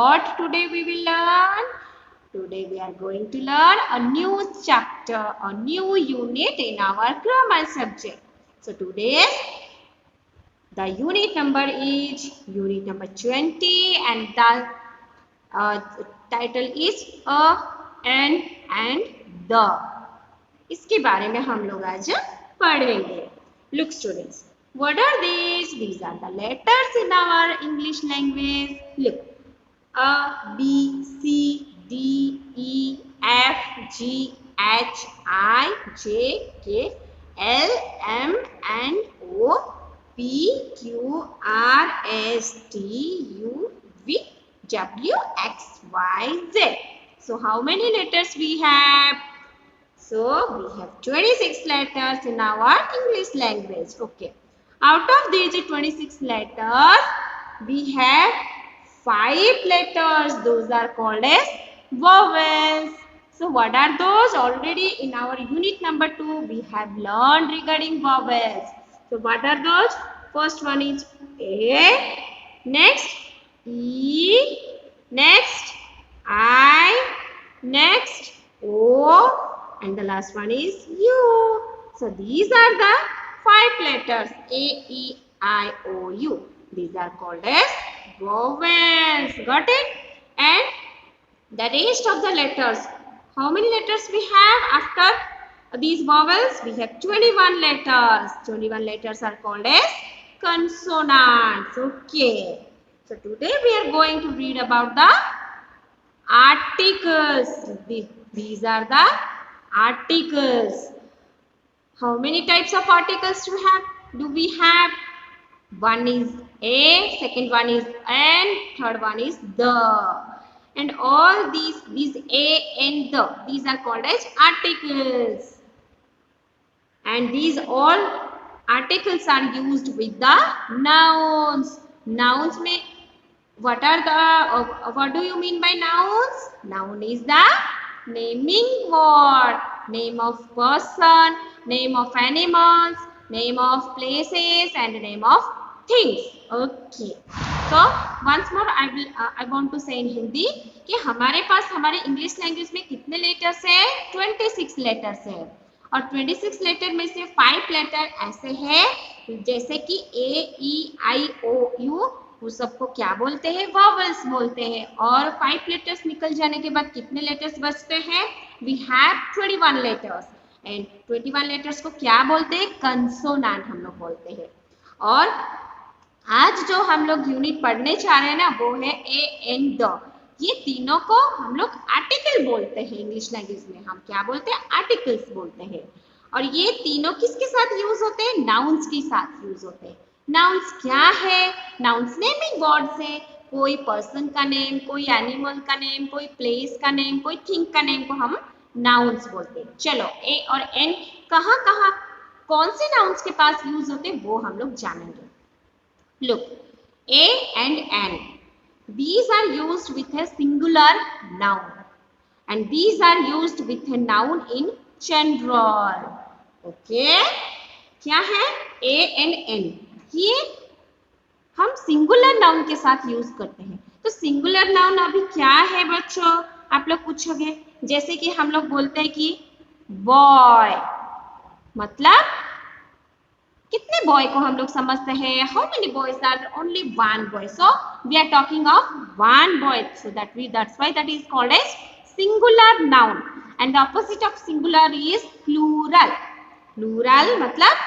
what today we will learn? Today we are going to learn a new chapter, a new unit in our grammar subject. So today's the unit number is unit number 20 and the uh, title is a, an and the. इसके बारे में हम लोग आज पढ़ेंगे. Look students, what are these? These are the letters in our English language. Look, A, B, C, D, E, F, G, H, I, J, K, L, M, N, O, P, Q, R, S, T, U, V, W, X, Y, Z. So how many letters we have? So we have 26 letters in our English language. Okay. Out of these 26 letters, we have 5 letters. Those are called as vowels. So what are those? Already in our unit number 2, we have learned regarding vowels. So what are those? First one is A, next E, next I, next O, and the last one is U. So these are the 5 letters A, E, I, O, U. These are called as vowels. Got it? And the rest of the letters. How many letters we have after these vowels? We have 21 letters. 21 letters are called as consonants. Okay. So today we are going to read about the articles. These are the articles. How many types of articles do we have? One is a, second one is an, third one is the. And all these a and the, these are called as articles. And these all articles are used with the nouns. Nouns may what do you mean by nouns? Noun is the naming word. Name of person, name of animals, name of places and name of things. Okay. So once more I want to say in Hindi कि हमारे पास हमारे English language में कितने letters है? 26 letters है. और 26 letter में से 5 लेटर ऐसे हैं जैसे कि ए, ई, आई, ओ, यू, वो सबको क्या बोलते हैं? वॉवल्स बोलते हैं. और 5 लेटर्स निकल जाने के बाद कितने लेटर्स बचते हैं? We have 21 letters. And 21 letters को क्या बोलते हैं? कंसोनेंट हम लोग बोलते हैं. और आज जो हम लोग यूनिट पढ़ने जा रहे हैं ना, वो है ए एंड द. ये तीनों को हम लोग आर्टिकल बोलते हैं. इंग्लिश लैंग्वेज में हम क्या बोलते हैं? आर्टिकल्स बोलते हैं. और ये तीनों किसके साथ यूज होते हैं? नाउन्स के साथ यूज होते हैं. नाउन्स क्या है? नाउन्स नेमिंग वर्ड्स है. कोई पर्सन का नेम, कोई एनिमल का नेम, कोई प्लेस का नेम, कोई थिंग का नेम को हम नाउन्स बोलते हैं. चलो ए और एन कहाँ कहाँ कौन से नाउन्स के पास यूज होते हैं वो हम लोग जानेंगे. Look, A and N. These are used with a singular noun. And these are used with a noun in general. Okay? क्या है? A and N. ये हम सिंगुलर नाउन के साथ यूज करते हैं. तो सिंगुलर नाउन अभी क्या है बच्चों? आप लोग पूछोगे. जैसे कि हम लोग बोलते हैं कि बॉय, मतलब कितने बॉय को हम लोग समझते हैं? How many boys are? Only one boy. So we are talking of one boy. So that's why that is called as singular noun. And the opposite of singular is plural. Plural मतलब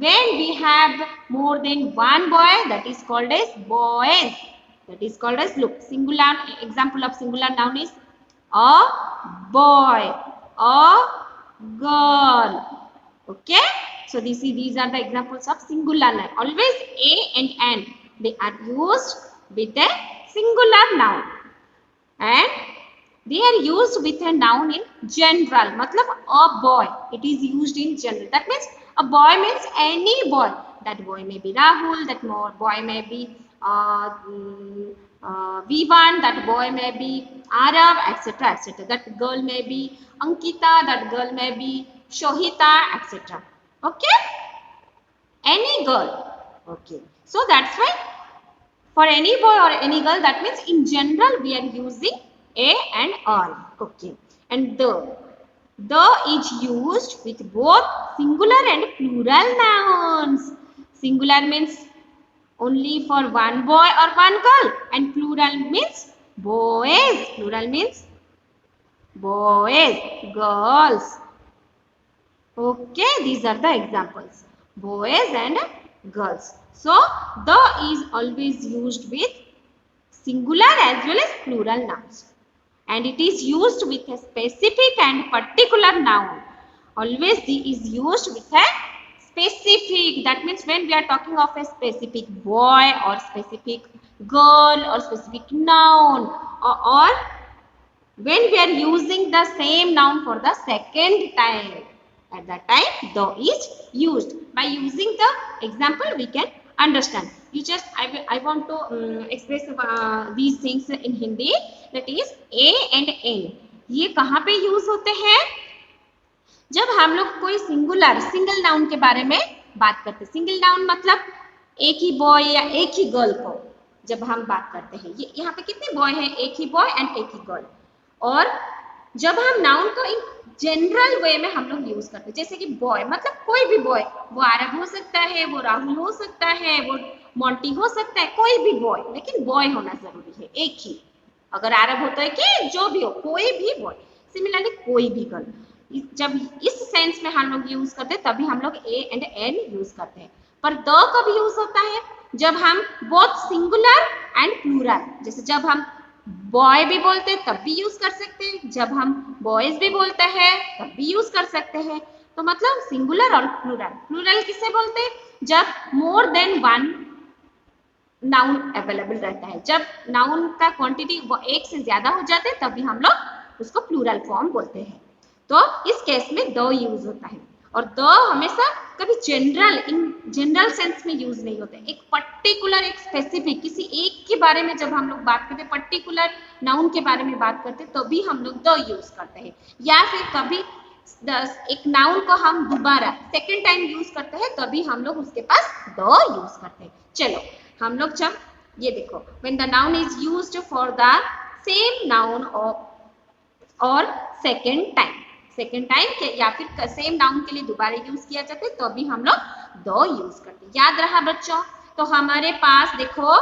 when we have more than one boy, that is called as boys. That is called as, look, singular example of singular noun is a boy, a girl. Okay? So these are the examples of singular noun. Always a and n, they are used with a singular noun. And they are used with a noun in general. मतलब a boy, it is used in general. That means a boy means any boy. That boy may be Rahul, that boy may be V1, that boy may be Arav, etc. etc. That girl may be Ankita, that girl may be Shohita, etc. Okay? Any girl. Okay. So that's why For any boy or any girl, that means in general we are using a and all. Okay. And the is used with both singular and plural nouns. Singular means only for one boy or one girl, and plural means boys. Plural means boys, girls. Okay, these are the examples. Boys and girls. So, the is always used with singular as well as plural nouns. And it is used with a specific and particular noun. Always the is used with a specific. That means when we are talking of a specific boy or specific girl or specific noun, or when we are using the same noun for the second time, at that time the is used. By using the example we can understand. You just I want to express these things in Hindi. That is a and n. ये कहाँ पे use होते हैं? जब हम लोग कोई single noun के बारे में बात करते हैं. सिंगल नाउन मतलब एक ही बॉय या एक ही गर्ल को जब हम बात करते हैं. ये यहाँ पे कितने बॉय हैं? एक ही बॉय एंड एक ही गर्ल. और जब हम नाउन को इन जनरल वे में हम लोग यूज करते हैं, जैसे कि बॉय मतलब कोई भी बॉय, वो आरव हो सकता है, वो राहुल हो सकता है, वो मोंटी हो सकता है, कोई भी बॉय, लेकिन बॉय होना जरूरी है, एक ही. अगर आरव होता है कि जो भी हो, कोई भी बॉय. सिमिलरली कोई भी गर्ल. जब इस सेंस में हम लोग यूज करते हैं तभी हम लोग ए एंड एन यूज करते हैं. पर द कब यूज होता है? जब हम बोथ सिंगुलर एंड प्लूरल, जैसे जब हम बॉय भी बोलते हैं तब भी यूज कर सकते हैं, जब हम बॉयज भी बोलते हैं तब भी यूज कर सकते हैं. तो मतलब सिंगुलर और प्लूरल. प्लूरल किसे बोलते हैं? जब more than one noun available रहता है. जब नाउन का क्वांटिटी एक से ज्यादा हो जाते हैं तभी हम लोग उसको प्लूरल फॉर्म बोलते हैं. तो इस केस में द यूज होता है. और द हमेशा कभी जनरल सेंस में यूज नहीं होते. एक पर्टिकुलर, एक स्पेसिफिक, किसी एक के बारे में जब हम लोग बात करते हैं, पर्टिकुलर नाउन के बारे में बात करते हैं, तभी हम लोग द यूज करते हैं. या फिर कभी एक नाउन को हम दोबारा सेकेंड टाइम यूज करते हैं तभी हम लोग उसके पास द यूज करते हैं. चलो हम लोग जब ये देखो, when the noun is used for the same noun और सेकेंड टाइम के या फिर सेम नाउन के लिए दोबारा यूज किया जाता है तो भी हम लोग द यूज करते हैं. याद रहा बच्चों? तो हमारे पास देखो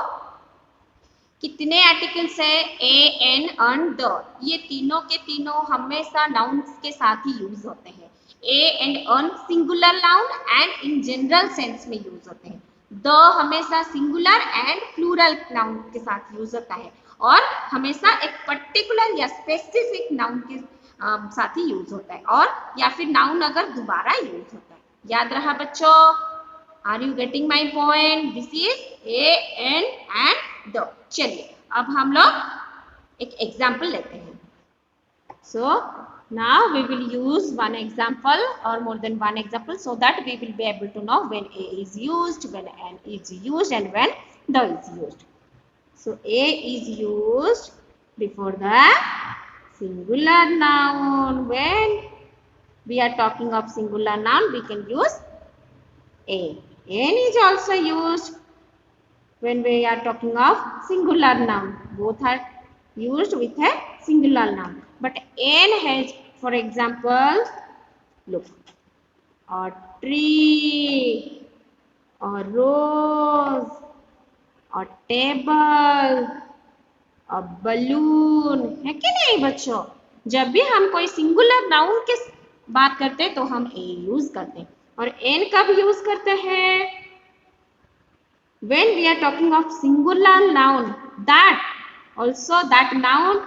कितने आर्टिकल्स है? ए, एन, अन, द. ये तीनों के तीनों हमेशा नाउन्स के साथ ही यूज होते हैं. A and an singular noun and in general sense में यूज होते हैं. द हमेशा सिंगुलर एंड प्लूरल नाउन के साथ यूज होता है और हमेशा एक पर्टिकुलर या स्पेसिफिक नाउन के साथ ही यूज होता है, और या फिर नाउन अगर दोबारा यूज होता है. याद रहा बच्चों? Are you getting my point? This is a, an and the. चलिए अब हम लोग एक एग्जाम्पल लेते हैं. सो now we will use one example or more than one example so that we will be able to know when a is used, when n is used and when the is used. So a is used before the singular noun. When we are talking of singular noun we can use a. N is also used when we are talking of singular noun. Both are used with a singular noun. But n has, for example, look, a tree, a rose, a table, a balloon. है कि नहीं बच्चों? जब भी हम कोई singular noun के बात करते हैं तो हम a यूज करते हैं. और n कब यूज करते हैं? When we are talking of singular noun, that noun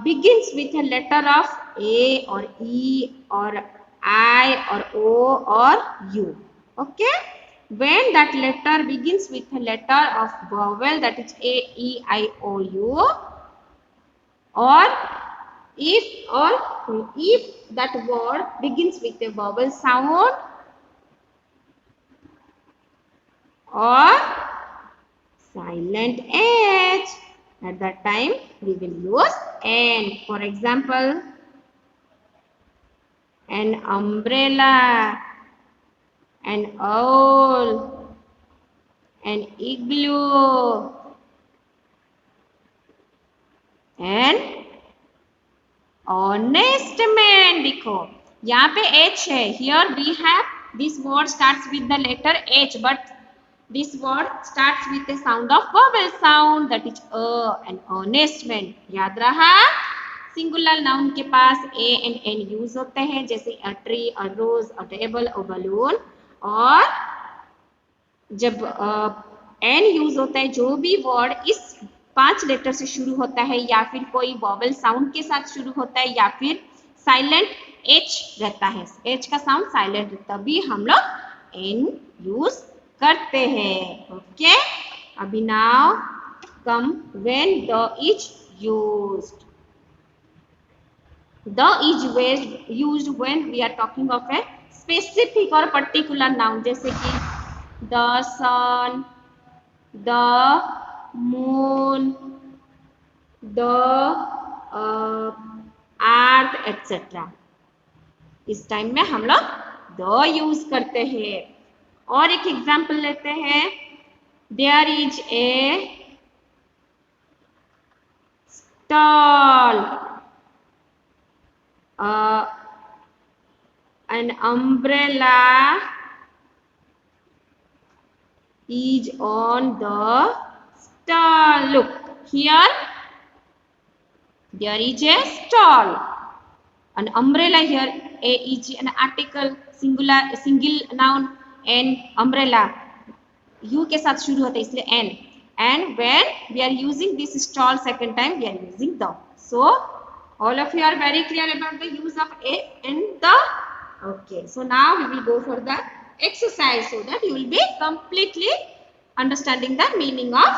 begins with a letter of A or E or I or O or U. Okay? When that letter begins with a letter of vowel, that is A, E, I, O, U, or if that word begins with a vowel sound or silent H, at that time we will use N. For example, an umbrella, an owl, an igloo, an honest man. देखो यहाँ पे H है. Here we have this word starts with the letter H, but this word starts with a sound of vowel sound, that is an honest man. याद रहा? Singular noun के पास a and n use होते हैं, जैसे a tree, a rose, a table, a balloon. और जब n use होता है, जो भी वर्ड इस 5 लेटर से शुरू होता है या फिर कोई वॉवल साउंड के साथ शुरू होता है या फिर साइलेंट h रहता है, h का साउंड साइलेंट, तभी हम लोग n यूज करते हैं. ओके, अभी now come when the is used. The is used when we are talking of a specific or particular noun, जैसे कि the sun, the moon, the earth, etc. इस time में हम लोग the यूज करते हैं. और एक एग्जाम्पल लेते हैं. There is a stall, an umbrella is on the stall. Look here, there is a stall, an umbrella. Here a is an article, singular, single noun, and umbrella u के साथ शुरू होता है, इसलिए n. And when we are using this stall second time, we are using the. So all of you are very clear about the use of a and the. Okay, so now we will go for the exercise so that you will be completely understanding the meaning of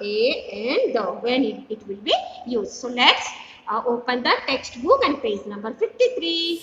a and the when it will be used. So let's open the textbook and page number 53.